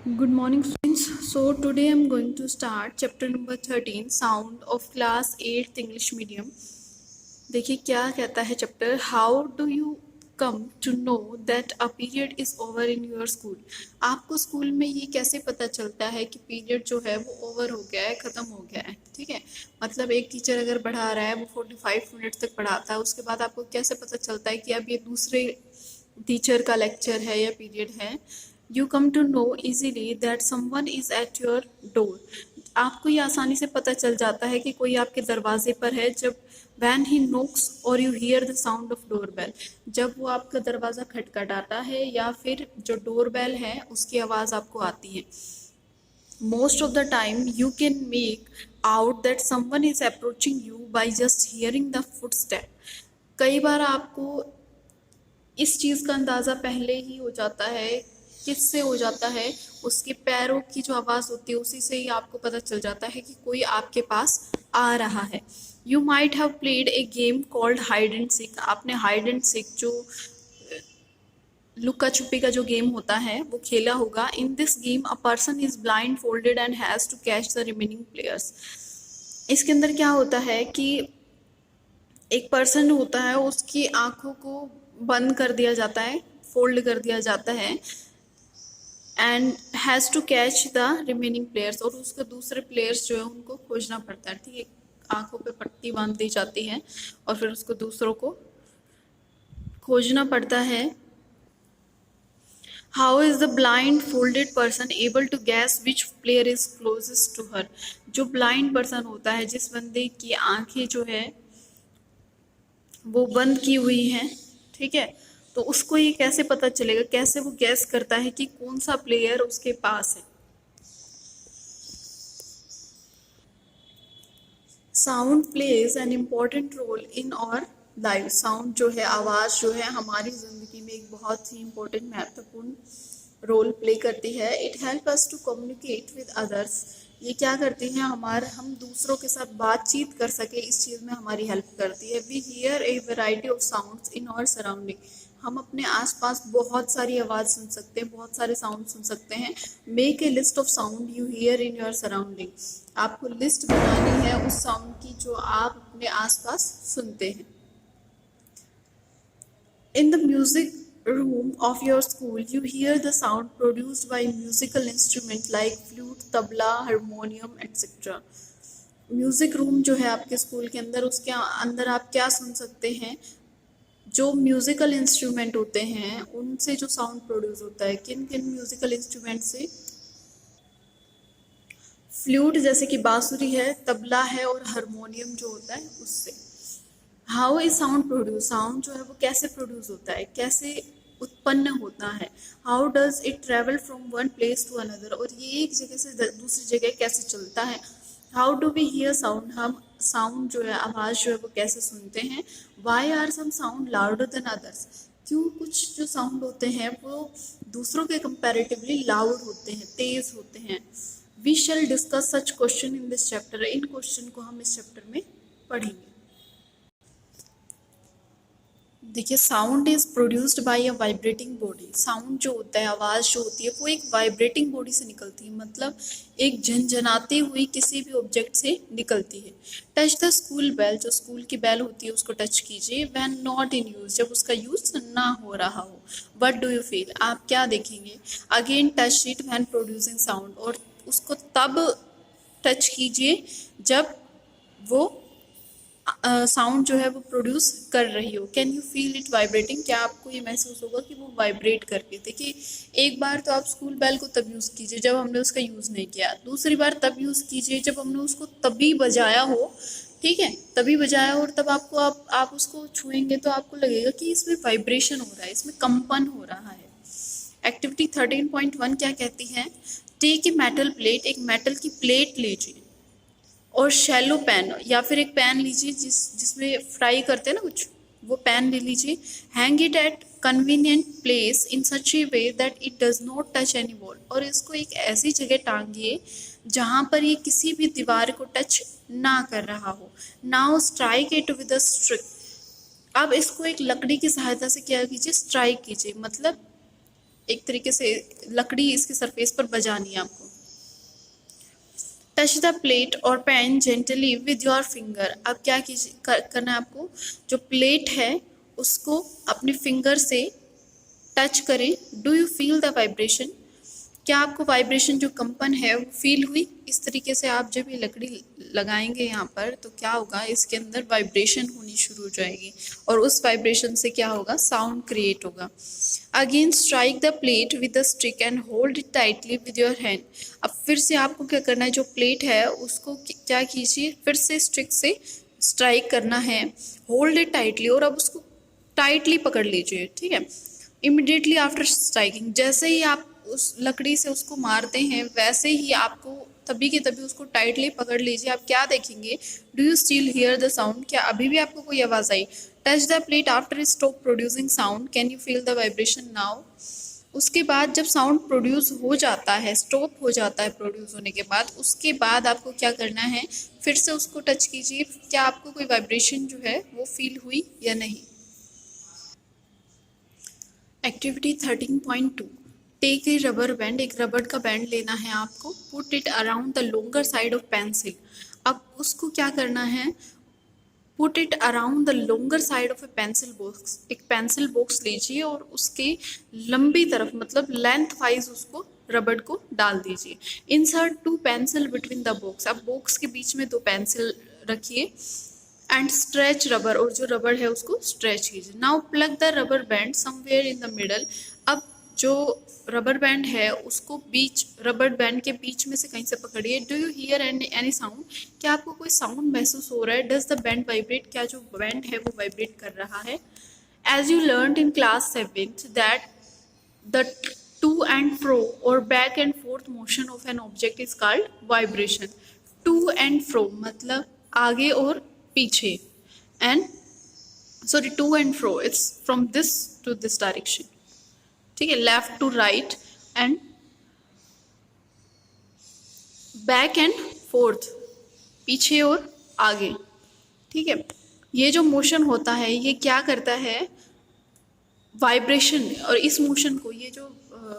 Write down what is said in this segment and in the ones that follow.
Good morning, students. So, today I'm going to start chapter number 13 Sound of Class 8th English Medium. देखिए क्या कहता है chapter how do you come to know that a period is over in your school. आपको school में ये कैसे पता चलता है कि पीरियड जो है वो ओवर हो गया है, ख़त्म हो गया है। ठीक है, मतलब एक टीचर अगर पढ़ा रहा है वो 45 मिनट तक पढ़ाता है, उसके बाद आपको कैसे पता चलता है कि अब ये दूसरे टीचर का लेक्चर है या पीरियड है। You come to know easily that someone is at your door. आपको ये आसानी से पता चल जाता है कि कोई आपके दरवाजे पर है जब वैन ही नोक्स और you hear the sound of door bell, जब वो आपका दरवाज़ा खटखटाता है या फिर जो डोर बेल है उसकी आवाज़ आपको आती है। Most of the time you can make out that someone is approaching you by just hearing the foot step. कई बार आपको इस चीज़ का अंदाज़ा पहले ही हो जाता है। किससे हो जाता है? उसके पैरों की जो आवाज़ होती है उसी से ही आपको पता चल जाता है कि कोई आपके पास आ रहा है। You might have played a game called hide and seek. आपने हाइड एंड सीक जो लुका छुपी का जो गेम होता है वो खेला होगा। In this game a person is blindfolded and has to catch the remaining players. इसके अंदर क्या होता है कि एक पर्सन होता है, उसकी आंखों को बंद कर दिया जाता है, फोल्ड कर दिया जाता है and has to catch the remaining players, और उसके दूसरे प्लेयर्स जो है उनको खोजना पड़ता है। ठीक है, आंखों पे पट्टी बांध दी जाती है और फिर उसको दूसरों को खोजना पड़ता है। How is the blindfolded person able to guess which player is closest to her. जो ब्लाइंड पर्सन होता है, जिस बंदे की आंखें जो है वो बंद की हुई हैं, ठीक है, तो उसको ये कैसे पता चलेगा, कैसे वो गैस करता है कि कौन सा प्लेयर उसके पास है। Sound plays an important role in our life. Sound जो है, आवाज़ जो है, हमारी ज़िंदगी में एक बहुत ही इम्पोर्टेंट महत्वपूर्ण रोल प्ले करती है। It help us to communicate with others. ये क्या करती है, हम दूसरों के साथ बातचीत कर सके, इस चीज़ में हमारी हेल्प करती है। We hear a variety of sounds in our surrounding. हम अपने आसपास बहुत सारी आवाज़ सुन सकते हैं, बहुत सारे साउंड सुन सकते हैं। Make a list of sound you here in your surrounding. आपको लिस्ट बनानी है उस साउंड की जो आप अपने आसपास सुनते हैं। In the music room of your school, you hear the sound produced by musical instruments like flute, tabla, harmonium, etc. Music room जो है आपके स्कूल के अंदर, उसके अंदर आप क्या सुन सकते हैं? जो म्यूज़िकल इंस्ट्रूमेंट होते हैं उनसे जो साउंड प्रोड्यूस होता है। किन किन म्यूज़िकल इंस्ट्रूमेंट से? फ्लूट जैसे कि बांसुरी है, तबला है और हारमोनियम जो होता है उससे। How is sound produce. Sound जो है वो कैसे प्रोड्यूस होता है, कैसे उत्पन्न होता है। How does it travel from one place to another, और ये एक जगह से दूसरी जगह कैसे चलता है। How do we hear sound, हम साउंड जो है, आवाज़ जो है वो कैसे सुनते हैं। Why are some sound louder than others. क्यों कुछ जो साउंड होते हैं वो दूसरों के कंपैरेटिवली लाउड होते हैं, तेज होते हैं। We shall discuss such question in this chapter. इन क्वेश्चन को हम इस चैप्टर में पढ़ेंगे। देखिए, sound is produced by a vibrating body. Sound जो होता है, आवाज़ जो होती है, वो एक वाइब्रेटिंग बॉडी से निकलती है, मतलब एक झनझनाती हुई किसी भी ऑब्जेक्ट से निकलती है। Touch the school bell. जो स्कूल की बेल होती है उसको टच कीजिए। व्हेन नॉट इन यूज, जब उसका यूज ना हो रहा हो। व्हाट डू यू फील, आप क्या देखेंगे। Again touch it when producing sound, और उसको तब टच कीजिए जब वो साउंड जो है वो प्रोड्यूस कर रही हो। Can you feel it vibrating, क्या आपको ये महसूस होगा कि वो वाइब्रेट करके। देखिए, एक बार तो आप स्कूल बेल को तब यूज़ कीजिए जब हमने उसका यूज़ नहीं किया। दूसरी बार तब यूज़ कीजिए जब हमने उसको तभी बजाया हो। ठीक है, तभी बजाया हो, और तब आपको आप उसको छुएंगे तो आपको लगेगा कि इसमें वाइब्रेशन हो रहा है, इसमें कंपन हो रहा है। एक्टिविटी 13.1 क्या कहती है। Take a metal plate. एक मेटल की प्लेट लीजिए और शैलो पैन, या फिर एक पैन लीजिए जिसमें फ्राई करते हैं ना कुछ, वो पैन ले लीजिए। Hang it at convenient place in such A way that it does not touch any wall, और इसको एक ऐसी जगह टांगिए जहाँ पर ये किसी भी दीवार को टच ना कर रहा हो। Now strike it with a stick. अब इसको एक लकड़ी की सहायता से क्या कीजिए, स्ट्राइक कीजिए, मतलब एक तरीके से लकड़ी इसके सरफेस पर बजानी है आपको। Touch the plate or pan gently with your finger. अब क्या करना है आपको, जो प्लेट है उसको अपने फिंगर से टच करें। Do you feel the vibration? क्या आपको वाइब्रेशन जो कंपन है वो फील हुई? इस तरीके से आप जब ये लकड़ी लगाएंगे यहाँ पर तो क्या होगा, इसके अंदर वाइब्रेशन होनी शुरू हो जाएगी और उस वाइब्रेशन से क्या होगा, साउंड क्रिएट होगा। Again strike the plate with the stick and hold it tightly with your hand. अब फिर से आपको क्या करना है, जो प्लेट है उसको क्या कीजिए, फिर से स्टिक से स्ट्राइक करना है, होल्ड इट टाइटली, और अब उसको टाइटली पकड़ लीजिए, ठीक है। इमिडिएटली आफ्टर स्ट्राइकिंग, जैसे ही आप उस लकड़ी से उसको मारते हैं वैसे ही आपको तभी के तभी उसको टाइटली पकड़ लीजिए। आप क्या देखेंगे, do you still hear the sound? क्या अभी भी आपको कोई आवाज़ आई? Touch the plate after stop producing sound, can you feel the vibration now? उसके बाद जब साउंड प्रोड्यूस हो जाता है, स्टॉप हो जाता है प्रोड्यूस होने के बाद, उसके बाद आपको क्या करना है, फिर से उसको टच कीजिए। क्या आपको कोई वाइब्रेशन जो है वो फील हुई या नहीं? Activity 13.2, take a rubber band. एक रबर का बैंड लेना है आपको। Put it around the longer side of pencil. अब उसको क्या करना है, put it around the longer side of a pencil box. एक पेंसिल बॉक्स लीजिए और उसके लंबी तरफ मतलब लेंथ वाइज उसको रबड़ को डाल दीजिए। Insert 2 pencil between the box. अब बॉक्स के बीच में 2 पेंसिल रखिए एंड स्ट्रेच रबर, और जो रबर है उसको स्ट्रेच कीजिए। Now plug the rubber band somewhere in the middle. अब जो रबर बैंड है उसको बीच, रबर बैंड के बीच में से कहीं से पकड़िए। Do you hear any sound? क्या आपको कोई साउंड महसूस हो रहा है? Does the band vibrate? क्या जो बैंड है वो वाइब्रेट कर रहा है? As you learn in class 7th that the to and fro और back and forth motion of an object is called vibration. To and fro मतलब आगे और पीछे, and sorry to and fro it's from this to this direction, ठीक है, left to right and back and forth, पीछे और आगे, ठीक है। ये जो मोशन होता है ये क्या करता है, वाइब्रेशन, और इस मोशन को, ये जो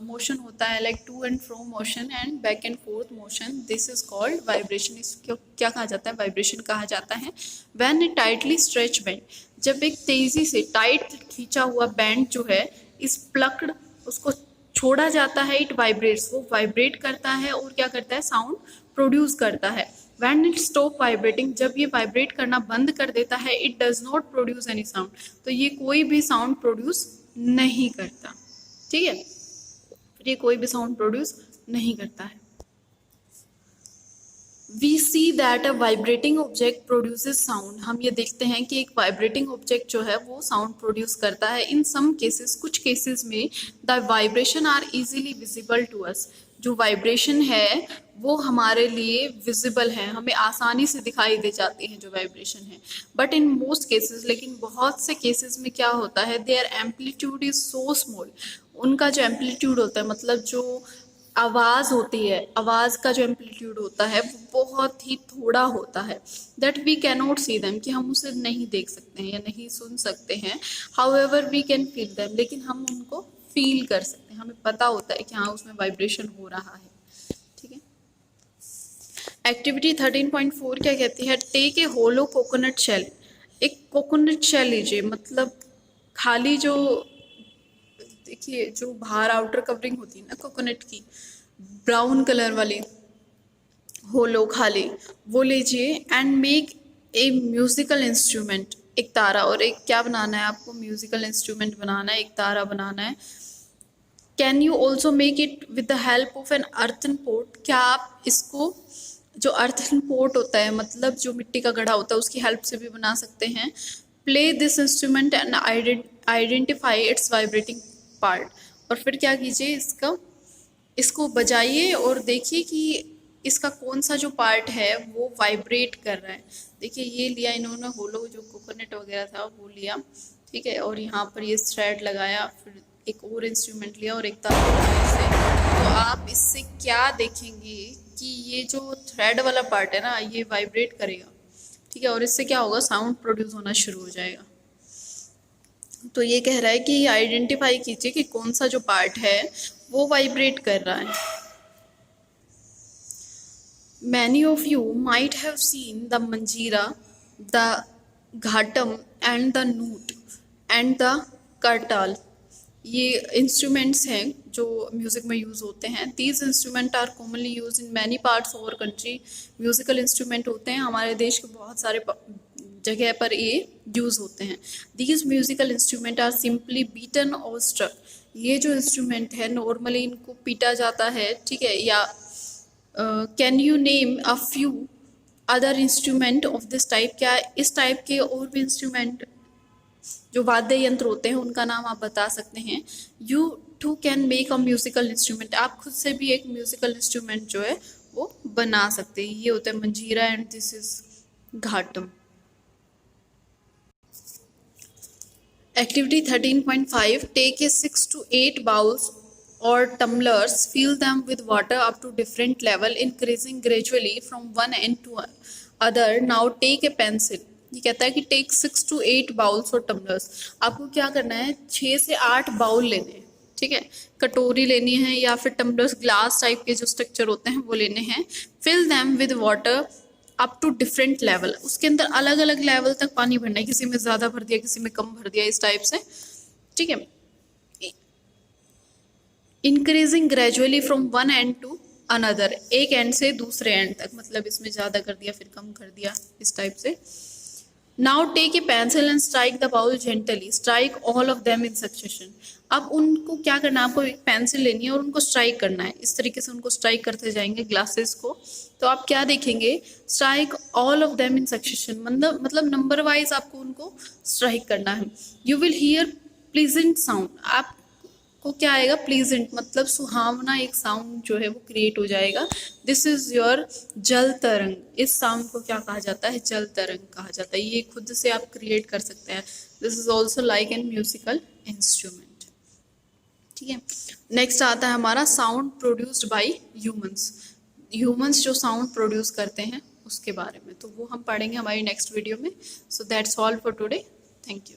मोशन होता है like to and fro motion and back and forth motion, this is called vibration. इसको क्या कहा जाता है, वाइब्रेशन कहा जाता है। When a tightly stretch band, जब एक तेजी से टाइट खींचा हुआ बैंड जो है इस प्लक्ड, उसको छोड़ा जाता है, इट वाइब्रेट्स, वो वाइब्रेट करता है और क्या करता है, साउंड प्रोड्यूस करता है। When it stop vibrating, जब ये वाइब्रेट करना बंद कर देता है, it does not produce any sound, तो ये कोई भी साउंड प्रोड्यूस नहीं करता, ठीक है, फिर ये कोई भी साउंड प्रोड्यूस नहीं करता है। We see that a vibrating object produces sound. हम ये देखते हैं कि एक वाइब्रेटिंग ऑब्जेक्ट जो है वो साउंड प्रोड्यूस करता है। इन सम केसेस, कुछ केसेस में the vibration are easily visible to us. जो वाइब्रेशन है वो हमारे लिए विजिबल है, हमें आसानी से दिखाई दे जाती है जो वाइब्रेशन है। बट इन मोस्ट केसेस, लेकिन बहुत से केसेस में क्या होता है, their amplitude is so small. उनका जो एम्पलीट्यूड होता है मतलब जो आवाज़ होती है, आवाज़ का जो एम्पलीट्यूड होता है वो बहुत ही थोड़ा होता है, that we can not see them, कि हम उसे नहीं देख सकते हैं या नहीं सुन सकते हैं। However we can feel them, लेकिन हम उनको फील कर सकते हैं, हमें पता होता है कि हाँ उसमें वाइब्रेशन हो रहा है, ठीक है। एक्टिविटी 13.4 क्या कहती है, take a hollow coconut shell. एक कोकोनट शेल लीजिए, मतलब खाली जो, देखिए जो बाहर आउटर कवरिंग होती है ना कोकोनट की, ब्राउन कलर वाली, होलो खाली, वो लीजिए and make a musical instrument. एक तारा, और एक क्या बनाना है आपको, म्यूजिकल इंस्ट्रूमेंट बनाना है, एक तारा बनाना है। Can you also make it with the help of an earthen pot. क्या आप इसको, जो अर्थन पोट होता है मतलब जो मिट्टी का घड़ा होता है, उसकी हेल्प से भी बना सकते हैं। Play this instrument and identify it's vibrating part. और फिर क्या कीजिए, इसको बजाइए और देखिए कि इसका कौन सा जो पार्ट है वो वाइब्रेट कर रहा है। देखिए ये लिया इन्होंने होलो, जो कोकोनट वगैरह था वो लिया, ठीक है, और यहाँ पर ये थ्रेड लगाया, फिर एक और इंस्ट्रूमेंट लिया और एक तार लगाया इसे। तो आप इससे क्या देखेंगे कि ये जो थ्रेड वाला पार्ट है ना ये वाइब्रेट करेगा, ठीक है, और इससे क्या होगा, साउंड प्रोड्यूस होना शुरू हो जाएगा। तो ये कह रहा है कि आइडेंटिफाई कीजिए कि कौन सा जो पार्ट है वो वाइब्रेट कर रहा है। Many of you might have seen the manjira, the ghatam and the नूट एंड द करताल। ये इंस्ट्रूमेंट्स हैं जो म्यूज़िक में यूज़ होते हैं। These instrument are commonly use in many parts of our country. Musical instrument होते हैं हमारे देश के बहुत सारे जगह पर ये यूज़ होते हैं। These musical instrument are simply beaten or struck. ये जो इंस्ट्रूमेंट है नॉर्मली इनको पीटा जाता है, ठीक है। या can you name a few other instrument of this type. क्या इस टाइप के और भी इंस्ट्रूमेंट जो वाद्य यंत्र होते हैं उनका नाम आप बता सकते हैं। You too can make a musical instrument. आप खुद से भी एक म्यूजिकल इंस्ट्रूमेंट जो है वो बना सकते हैं। ये होता है मंजीरा and this is ghatam. Activity 13.5, take a 6 to 8 bowls or tumblers, fill them with water up to different level, increasing gradually from one end to other. Now take a pencil. ये कहता है कि टेक 6 to 8 बाउल्स और tumblers. आपको क्या करना है, 6 से 8 बाउल लेने हैं, ठीक है। कटोरी लेनी है या फिर टम्बलर्स, ग्लास टाइप के जो स्ट्रक्चर होते हैं वो लेने हैं। Fill them with water up to different level. उसके अंदर अलग अलग लेवल तक पानी भरना है, किसी में ज़्यादा भर दिया, किसी में कम भर दिया, इस टाइप से, ठीक है। Increasing gradually from one end to another, एक एंड से दूसरे एंड तक, मतलब इसमें ज़्यादा कर दिया फिर कम कर दिया, इस टाइप से। Now take a pencil and strike the bowl gently, strike all of them in succession. अब उनको क्या करना है, आपको एक पेंसिल लेनी है और उनको स्ट्राइक करना है। इस तरीके से उनको स्ट्राइक करते जाएंगे ग्लासेस को। तो आप क्या देखेंगे, strike all of them in succession, मतलब नंबर वाइज आपको उनको स्ट्राइक करना है। You will hear pleasant sound. आपको क्या आएगा, प्लीजेंट मतलब सुहावना एक साउंड जो है वो क्रिएट हो जाएगा। दिस इज योर जल तरंग। इस साउंड को क्या कहा जाता है, जल तरंग कहा जाता है। ये खुद से आप क्रिएट कर सकते हैं। This is also like an musical instrument, ठीक है। नेक्स्ट आता है हमारा sound produced by humans. Humans जो साउंड प्रोड्यूस करते हैं उसके बारे में, तो वो हम पढ़ेंगे हमारी नेक्स्ट वीडियो में। So that's all for today, thank you.